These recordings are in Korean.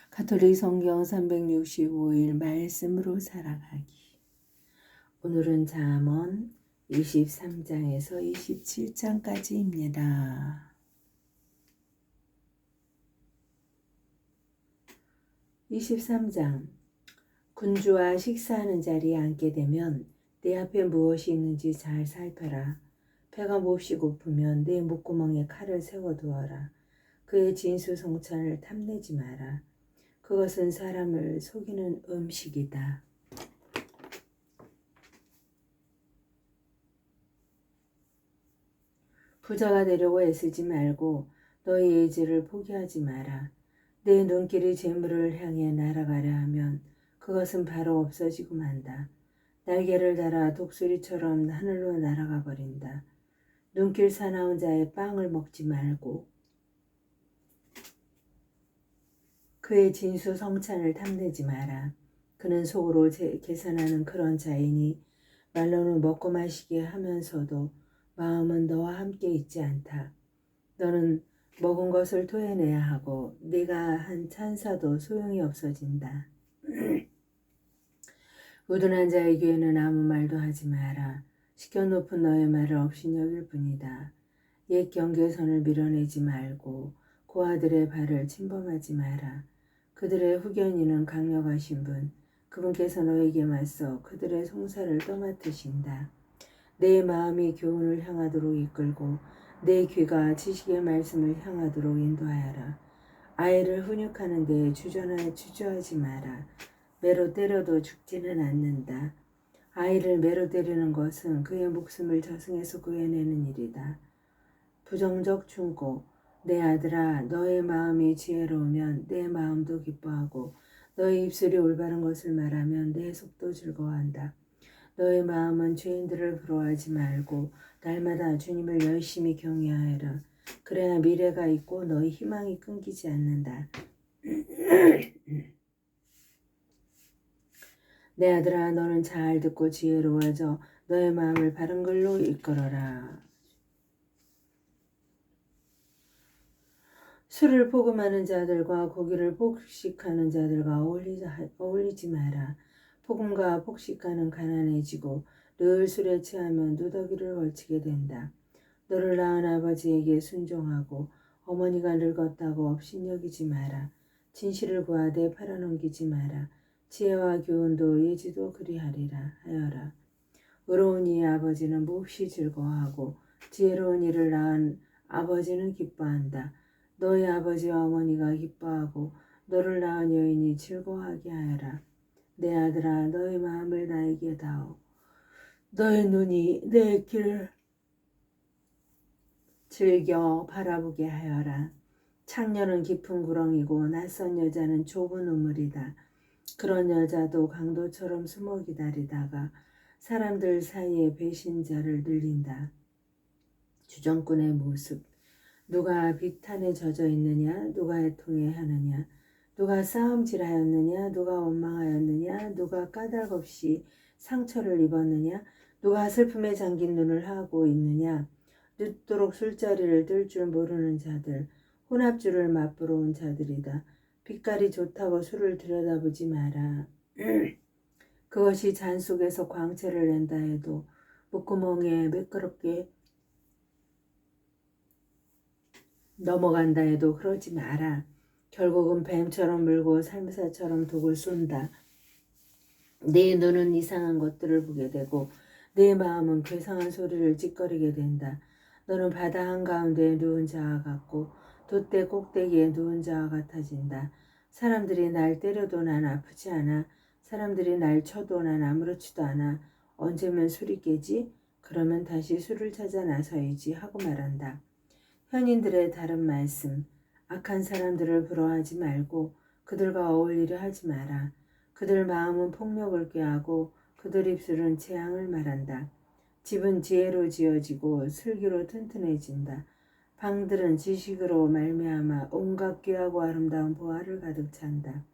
가톨릭 성경 365일 말씀으로 살아가기. 오늘은 잠언 23장에서 27장까지입니다. 23장. 군주와 식사하는 자리에 앉게 되면 내 앞에 무엇이 있는지 잘 살펴라. 배가 몹시 고프면 내 목구멍에 칼을 세워두어라. 그의 진수성찬을 탐내지 마라. 그것은 사람을 속이는 음식이다. 부자가 되려고 애쓰지 말고 너의 의지를 포기하지 마라. 내 눈길이 재물을 향해 날아가려 하면 그것은 바로 없어지고 만다. 날개를 달아 독수리처럼 하늘로 날아가 버린다. 눈길 사나운 자의 빵을 먹지 말고 그의 진수 성찬을 탐내지 마라. 그는 속으로 계산하는 그런 자이니 말로는 먹고 마시게 하면서도 마음은 너와 함께 있지 않다. 너는 먹은 것을 토해내야 하고 네가 한 찬사도 소용이 없어진다. 우둔한 자의 귀에는 아무 말도 하지 마라. 시켜놓은 너의 말을 업신여길 뿐이다. 옛 경계선을 밀어내지 말고 고아들의 발을 침범하지 마라. 그들의 후견인은 강력하신 분, 그분께서 너에게 맞서 그들의 송사를 떠맡으신다. 내 마음이 교훈을 향하도록 이끌고 내 귀가 지식의 말씀을 향하도록 인도하여라. 아이를 훈육하는 데에 주저하지 마라. 매로 때려도 죽지는 않는다. 아이를 매로 때리는 것은 그의 목숨을 저승에서 구해내는 일이다. 부정적 충고. 내 아들아, 너의 마음이 지혜로우면 내 마음도 기뻐하고 너의 입술이 올바른 것을 말하면 내 속도 즐거워한다. 너의 마음은 죄인들을 부러워하지 말고 날마다 주님을 열심히 경외하여라. 그래야 미래가 있고 너의 희망이 끊기지 않는다. 내 아들아, 너는 잘 듣고 지혜로워져 너의 마음을 바른 길로 이끌어라. 술을 포금하는 자들과 고기를 폭식하는 자들과 어울리지 마라. 포금과 폭식하는 가난해지고 늘 술에 취하면 누더기를 걸치게 된다. 너를 낳은 아버지에게 순종하고 어머니가 늙었다고 업신여기지 마라. 진실을 구하되 팔아넘기지 마라. 지혜와 교훈도 예지도 그리하리라 하여라. 의로운 이의 아버지는 몹시 즐거워하고 지혜로운 이를 낳은 아버지는 기뻐한다. 너희 아버지와 어머니가 기뻐하고 너를 낳은 여인이 즐거워하게 하여라. 내 아들아, 너의 마음을 나에게 다오. 너의 눈이 내 길을 즐겨 바라보게 하여라. 창녀는 깊은 구렁이고 낯선 여자는 좁은 우물이다. 그런 여자도 강도처럼 숨어 기다리다가 사람들 사이에 배신자를 늘린다. 주정꾼의 모습. 누가 비탄에 젖어 있느냐? 누가 애통해 하느냐? 누가 싸움질하였느냐? 누가 원망하였느냐? 누가 까닭없이 상처를 입었느냐? 누가 슬픔에 잠긴 눈을 하고 있느냐? 늦도록 술자리를 들 줄 모르는 자들, 혼합주를 맛보러 온 자들이다. 빛깔이 좋다고 술을 들여다보지 마라. 그것이 잔 속에서 광채를 낸다 해도 목구멍에 매끄럽게 넘어간다 해도 그러지 마라. 결국은 뱀처럼 물고 살사처럼 독을 쏜다. 내 눈은 이상한 것들을 보게 되고 내 마음은 괴상한 소리를 찌꺼리게 된다. 너는 바다 한가운데 누운 자와 같고 돛대 꼭대기에 누운 자와 같아진다. 사람들이 날 때려도 난 아프지 않아. 사람들이 날 쳐도 난 아무렇지도 않아. 언제면 술이 깨지? 그러면 다시 술을 찾아 나서야지 하고 말한다. 현인들의 다른 말씀. 악한 사람들을 부러워하지 말고 그들과 어울리려 하지 마라. 그들 마음은 폭력을 꾀하고 그들 입술은 재앙을 말한다. 집은 지혜로 지어지고 슬기로 튼튼해진다. 방들은 지식으로 말미암아 온갖 귀하고 아름다운 보화를 가득 찬다.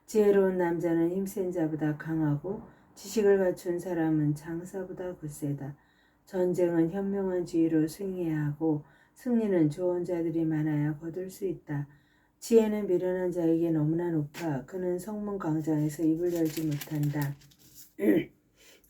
지혜로운 남자는 힘센 자보다 강하고 지식을 갖춘 사람은 장사보다 굳세다. 전쟁은 현명한 주의로 승리해야 하고 승리는 좋은 자들이 많아야 거둘 수 있다. 지혜는 미련한 자에게 너무나 높아 그는 성문 광장에서 입을 열지 못한다.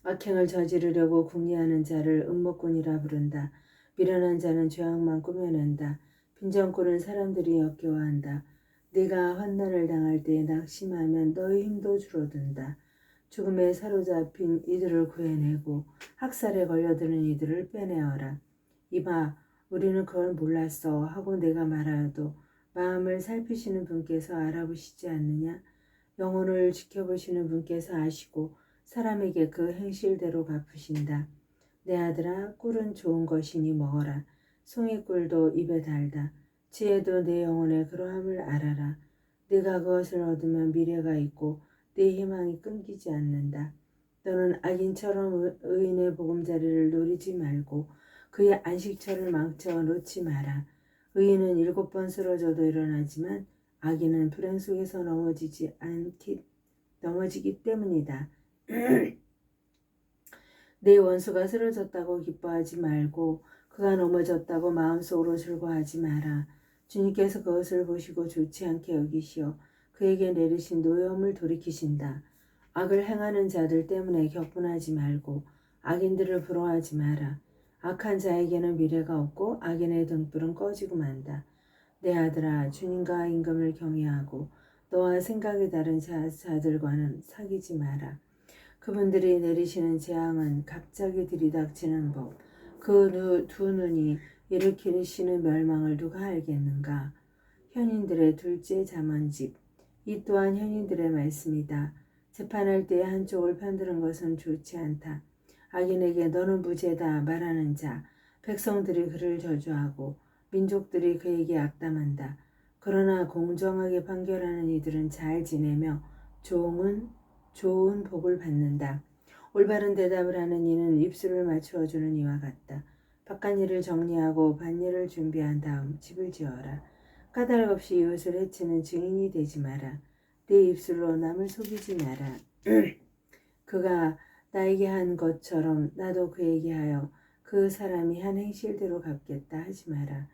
악행을 저지르려고 궁리하는 자를 음모꾼이라 부른다. 미련한 자는 죄악만 꾸며낸다. 빈정꾼은 사람들이 역겨워한다. 네가 환난을 당할 때에 낙심하면 너의 힘도 줄어든다. 죽음에 사로잡힌 이들을 구해내고 학살에 걸려드는 이들을 빼내어라. 이봐, 우리는 그걸 몰랐어 하고 내가 말하여도 마음을 살피시는 분께서 알아보시지 않느냐? 영혼을 지켜보시는 분께서 아시고 사람에게 그 행실대로 갚으신다. 내 아들아, 꿀은 좋은 것이니 먹어라. 송이꿀도 입에 달다. 지혜도 내 영혼의 그러함을 알아라. 네가 그것을 얻으면 미래가 있고 내 희망이 끊기지 않는다. 너는 악인처럼 의인의 보금자리를 노리지 말고 그의 안식처를 망쳐 놓지 마라. 의인은 7번 쓰러져도 일어나지만 악인은 불행 속에서 넘어지기 때문이다. 내 원수가 쓰러졌다고 기뻐하지 말고 그가 넘어졌다고 마음속으로 즐거워하지 마라. 주님께서 그것을 보시고 좋지 않게 여기시어 그에게 내리신 노여움을 돌이키신다. 악을 행하는 자들 때문에 격분하지 말고 악인들을 부러워하지 마라. 악한 자에게는 미래가 없고 악인의 등불은 꺼지고 만다. 내 아들아, 주님과 임금을 경외하고 너와 생각이 다른 자들과는 사귀지 마라. 그분들이 내리시는 재앙은 갑자기 들이닥치는 법. 그 두 눈이 일으키시는 멸망을 누가 알겠는가? 현인들의 둘째 잠언집. 이 또한 현인들의 말씀이다. 재판할 때에 한쪽을 편드는 것은 좋지 않다. 악인에게 너는 무죄다 말하는 자, 백성들이 그를 저주하고 민족들이 그에게 악담한다. 그러나 공정하게 판결하는 이들은 잘 지내며 좋은 복을 받는다. 올바른 대답을 하는 이는 입술을 맞추어 주는 이와 같다. 바깥 일을 정리하고 밭일을 준비한 다음 집을 지어라. 까닭 없이 이웃을 해치는 증인이 되지 마라. 내 입술로 남을 속이지 마라. 그가 나에게 한 것처럼 나도 그에게 하여 그 사람이 한 행실대로 갚겠다 하지 마라.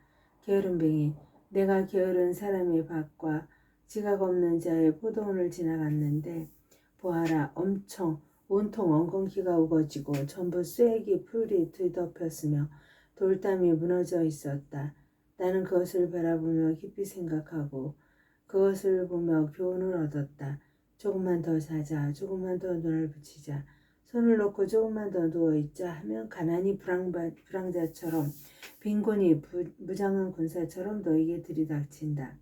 게으름뱅이, 내가 게으른 사람의 밭과 지각 없는 자의 포도원을 지나갔는데 보아라, 온통 엉겅퀴가 우거지고 전부 쐐기 풀이 뒤덮였으며 돌담이 무너져 있었다. 나는 그것을 바라보며 깊이 생각하고 그것을 보며 교훈을 얻었다. 조금만 더 자자, 조금만 더 눈을 붙이자, 손을 놓고 조금만 더 누워있자 하면 가난이 불황자처럼 빈곤이 무장한 군사처럼 너에게 들이닥친다.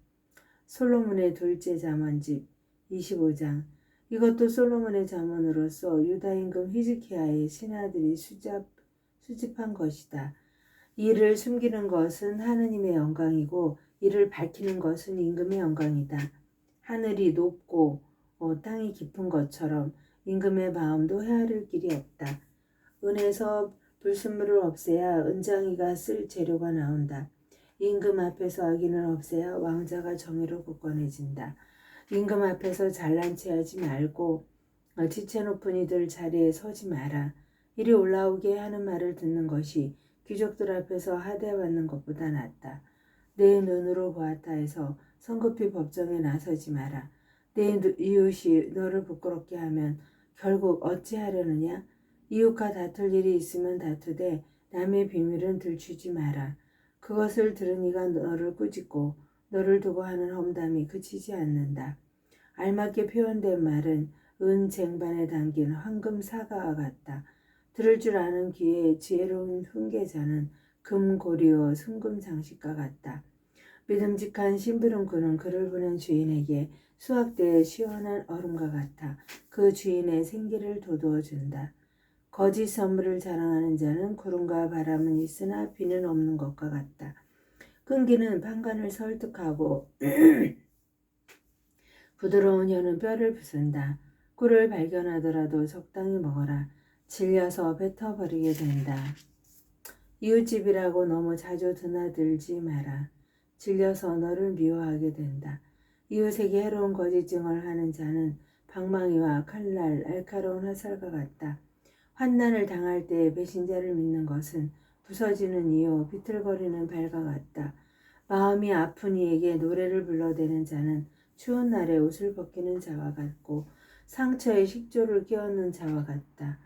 솔로몬의 둘째 잠언집 25장. 이것도 솔로몬의 잠언으로서 유다 임금 히즈키야의 신하들이 수집한 것이다. 이를 숨기는 것은 하느님의 영광이고 이를 밝히는 것은 임금의 영광이다. 하늘이 높고 땅이 깊은 것처럼 임금의 마음도 헤아릴 길이 없다. 은에서 불순물을 없애야 은장이가 쓸 재료가 나온다. 임금 앞에서 악인을 없애야 왕자가 정의로 굳건해진다. 임금 앞에서 잘난 체하지 말고 지체 높은 이들 자리에 서지 마라. 이리 올라오게 하는 말을 듣는 것이 귀족들 앞에서 하대받는 것보다 낫다. 내 눈으로 보았다 해서 성급히 법정에 나서지 마라. 내 이웃이 너를 부끄럽게 하면 결국 어찌하려느냐? 이웃과 다툴 일이 있으면 다투되 남의 비밀은 들추지 마라. 그것을 들은 이가 너를 꾸짖고 너를 두고 하는 험담이 그치지 않는다. 알맞게 표현된 말은 은 쟁반에 담긴 황금 사과와 같다. 들을 줄 아는 귀에 지혜로운 훈계자는 금고리와 순금 장식과 같다. 믿음직한 심부름꾼은 그를 보낸 주인에게 수확대의 시원한 얼음과 같아 그 주인의 생기를 돋우어준다. 거짓 선물을 자랑하는 자는 구름과 바람은 있으나 비는 없는 것과 같다. 끈기는 판관을 설득하고 부드러운 혀는 뼈를 부순다. 꿀을 발견하더라도 적당히 먹어라. 질려서 뱉어버리게 된다. 이웃집이라고 너무 자주 드나들지 마라. 질려서 너를 미워하게 된다. 이웃에게 해로운 거짓증을 하는 자는 방망이와 칼날, 날카로운 화살과 같다. 환난을 당할 때 배신자를 믿는 것은 부서지는 이유, 비틀거리는 발과 같다. 마음이 아픈 이에게 노래를 불러대는 자는 추운 날에 옷을 벗기는 자와 같고 상처에 식조를 끼얹는 자와 같다.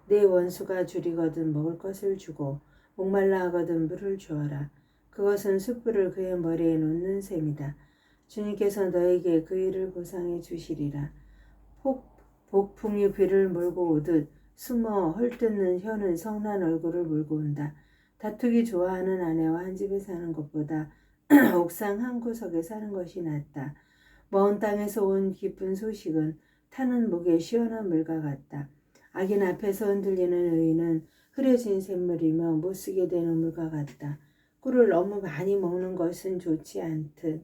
내 원수가 줄이거든 먹을 것을 주고 목말라 하거든 물을 주어라. 그것은 숯불을 그의 머리에 놓는 셈이다. 주님께서 너에게 그 일을 보상해 주시리라. 복풍이 귀를 몰고 오듯 숨어 헐뜯는 혀는 성난 얼굴을 몰고 온다. 다투기 좋아하는 아내와 한 집에 사는 것보다 옥상 한 구석에 사는 것이 낫다. 먼 땅에서 온 기쁜 소식은 타는 목에 시원한 물과 같다. 악인 앞에서 흔들리는 의인은 흐려진 샘물이며 못쓰게 되는 물과 같다. 꿀을 너무 많이 먹는 것은 좋지 않듯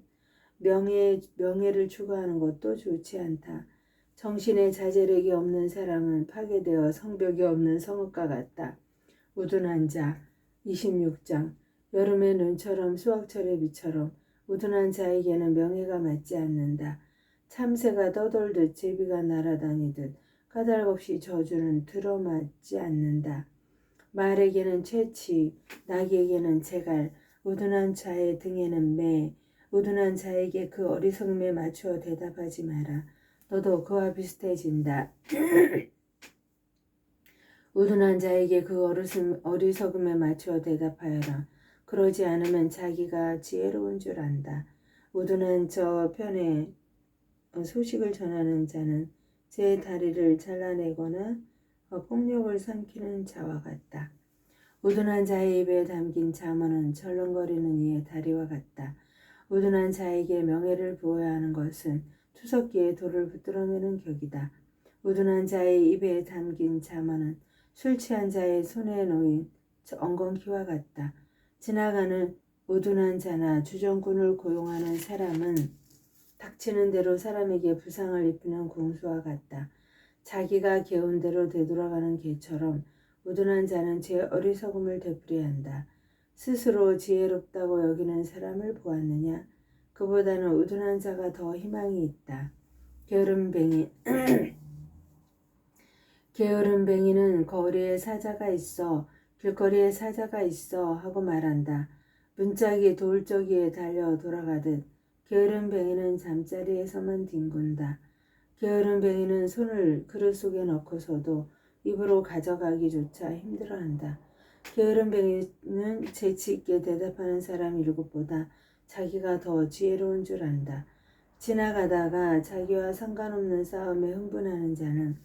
명예를 추구하는 것도 좋지 않다. 정신에 자제력이 없는 사람은 파괴되어 성벽이 없는 성읍과 같다. 우둔한 자 26장 여름의 눈처럼 수확철의 비처럼 우둔한 자에게는 명예가 맞지 않는다. 참새가 떠돌듯 제비가 날아다니듯 까닭없이 저주는 들어맞지 않는다. 말에게는 채취, 나귀에게는 재갈, 우둔한 자의 등에는 매, 우둔한 자에게 그 어리석음에 맞추어 대답하지 마라. 너도 그와 비슷해진다. 우둔한 자에게 그 어리석음에 맞추어 대답하여라. 그러지 않으면 자기가 지혜로운 줄 안다. 우둔한 저 편에 소식을 전하는 자는 제 다리를 잘라내거나 폭력을 삼키는 자와 같다. 우둔한 자의 입에 담긴 잠언은 절렁거리는 이의 다리와 같다. 우둔한 자에게 명예를 부어야 하는 것은 투석기에 돌을 붙들어매는 격이다. 우둔한 자의 입에 담긴 잠언은 술 취한 자의 손에 놓인 엉겅퀴와 같다. 지나가는 우둔한 자나 주정꾼을 고용하는 사람은 닥치는 대로 사람에게 부상을 입히는 궁수와 같다. 자기가 개운 대로 되돌아가는 개처럼 우둔한 자는 제 어리석음을 되풀이한다. 스스로 지혜롭다고 여기는 사람을 보았느냐? 그보다는 우둔한 자가 더 희망이 있다. 게으름뱅이는 거리에 사자가 있어 길거리에 사자가 있어 하고 말한다. 문짝이 돌적이에 달려 돌아가듯 게으름뱅이는 잠자리에서만 뒹군다. 게으름뱅이는 손을 그릇 속에 넣고서도 입으로 가져가기조차 힘들어한다. 게으름뱅이는 재치있게 대답하는 사람 일곱보다 자기가 더 지혜로운 줄 안다. 지나가다가 자기와 상관없는 싸움에 흥분하는 자는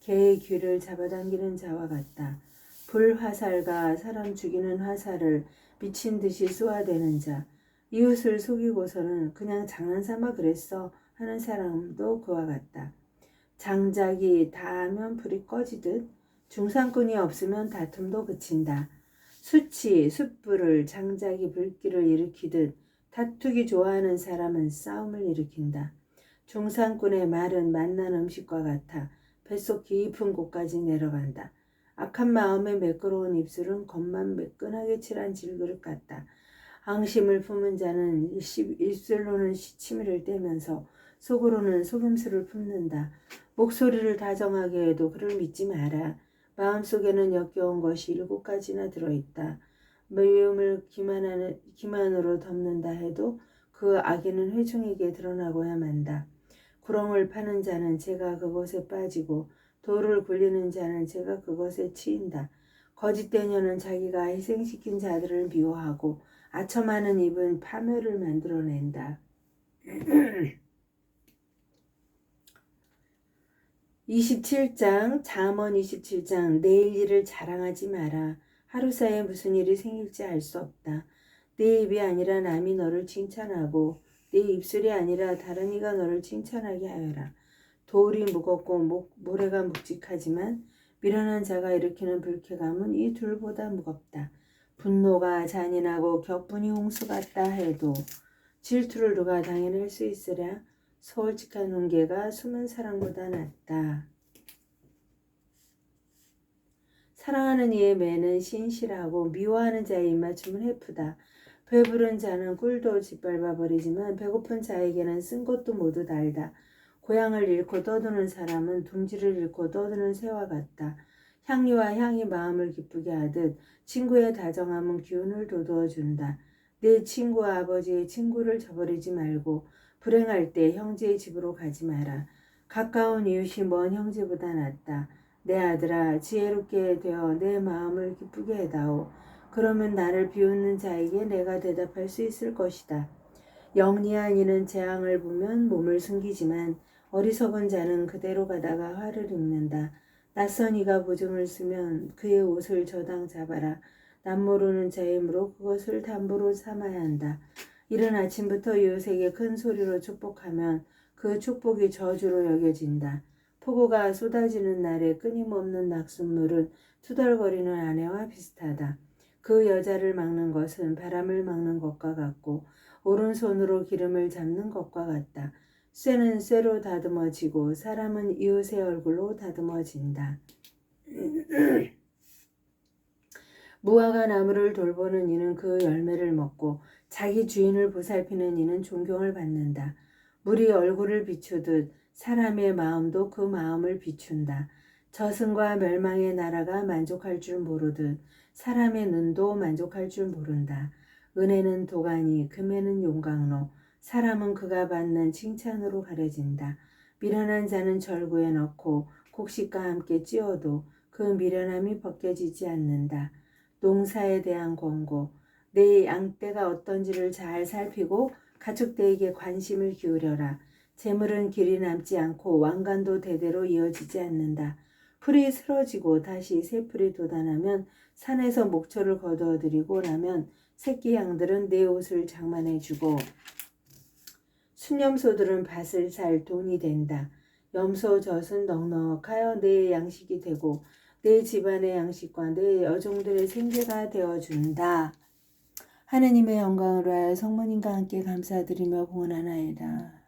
개의 귀를 잡아당기는 자와 같다. 불화살과 사람 죽이는 화살을 미친 듯이 쏘아대는 자, 이웃을 속이고서는 그냥 장난삼아 그랬어 하는 사람도 그와 같다. 장작이 닿으면 불이 꺼지듯 중상꾼이 없으면 다툼도 그친다. 숯불을 장작이 불길을 일으키듯 다투기 좋아하는 사람은 싸움을 일으킨다. 중상꾼의 말은 맛난 음식과 같아 뱃속 깊은 곳까지 내려간다. 악한 마음에 매끄러운 입술은 겉만 매끈하게 칠한 질그릇 같다. 앙심을 품은 자는 입술로는 시치미를 떼면서 속으로는 속임수를 품는다. 목소리를 다정하게 해도 그를 믿지 마라. 마음속에는 역겨운 것이 7가지나 들어있다. 미움을 기만으로 덮는다 해도 그 악의는 회중에게 드러나고야 만다. 구렁을 파는 자는 제가 그곳에 빠지고 돌을 굴리는 자는 제가 그것에 치인다. 거짓된 혀는 자기가 희생시킨 자들을 미워하고 아첨하는 입은 파멸을 만들어낸다. 27장 잠언 27장 내일 일을 자랑하지 마라. 하루 사이에 무슨 일이 생길지 알 수 없다. 네 입이 아니라 남이 너를 칭찬하고 네 입술이 아니라 다른 이가 너를 칭찬하게 하여라. 돌이 무겁고 모래가 묵직하지만 미련한 자가 일으키는 불쾌감은 이 둘보다 무겁다. 분노가 잔인하고 격분이 홍수 같다 해도 질투를 누가 당해낼 수 있으랴? 솔직한 훈계가 숨은 사랑보다 낫다. 사랑하는 이의 매는 신실하고 미워하는 자의 입맞춤은 해프다. 배부른 자는 꿀도 짓밟아 버리지만 배고픈 자에게는 쓴 것도 모두 달다. 고향을 잃고 떠드는 사람은 둥지를 잃고 떠드는 새와 같다. 향리와 향이 마음을 기쁘게 하듯 친구의 다정함은 기운을 돋워준다. 내 친구와 아버지의 친구를 저버리지 말고 불행할 때 형제의 집으로 가지 마라. 가까운 이웃이 먼 형제보다 낫다. 내 아들아 지혜롭게 되어 내 마음을 기쁘게 해다오. 그러면 나를 비웃는 자에게 내가 대답할 수 있을 것이다. 영리한 이는 재앙을 보면 몸을 숨기지만 어리석은 자는 그대로 가다가 화를 입는다. 낯선 이가 보증을 쓰면 그의 옷을 저당 잡아라. 남모르는 자의 힘으로 그것을 담보로 삼아야 한다. 이른 아침부터 이웃에게 큰 소리로 축복하면 그 축복이 저주로 여겨진다. 폭우가 쏟아지는 날에 끊임없는 낙숫물은 투덜거리는 아내와 비슷하다. 그 여자를 막는 것은 바람을 막는 것과 같고 오른손으로 기름을 잡는 것과 같다. 쇠는 쇠로 다듬어지고 사람은 이웃의 얼굴로 다듬어진다. 무화과 나무를 돌보는 이는 그 열매를 먹고 자기 주인을 보살피는 이는 존경을 받는다. 물이 얼굴을 비추듯 사람의 마음도 그 마음을 비춘다. 저승과 멸망의 나라가 만족할 줄 모르듯 사람의 눈도 만족할 줄 모른다. 은혜는 도가니 금에는 용광로 사람은 그가 받는 칭찬으로 가려진다. 미련한 자는 절구에 넣고 곡식과 함께 찧어도 그 미련함이 벗겨지지 않는다. 농사에 대한 권고 내 양떼가 어떤지를 잘 살피고 가축대에게 관심을 기울여라. 재물은 길이 남지 않고 왕관도 대대로 이어지지 않는다. 풀이 쓰러지고 다시 새 풀이 돋아나면 산에서 목초를 거두어들이고 나면 새끼 양들은 내 옷을 장만해주고 순염소들은 밭을 살 돈이 된다. 염소 젖은 넉넉하여 내 양식이 되고 내 집안의 양식과 내 여종들의 생계가 되어준다. 하느님의 영광을 위하여 성모님과 함께 감사드리며 공헌하나이다.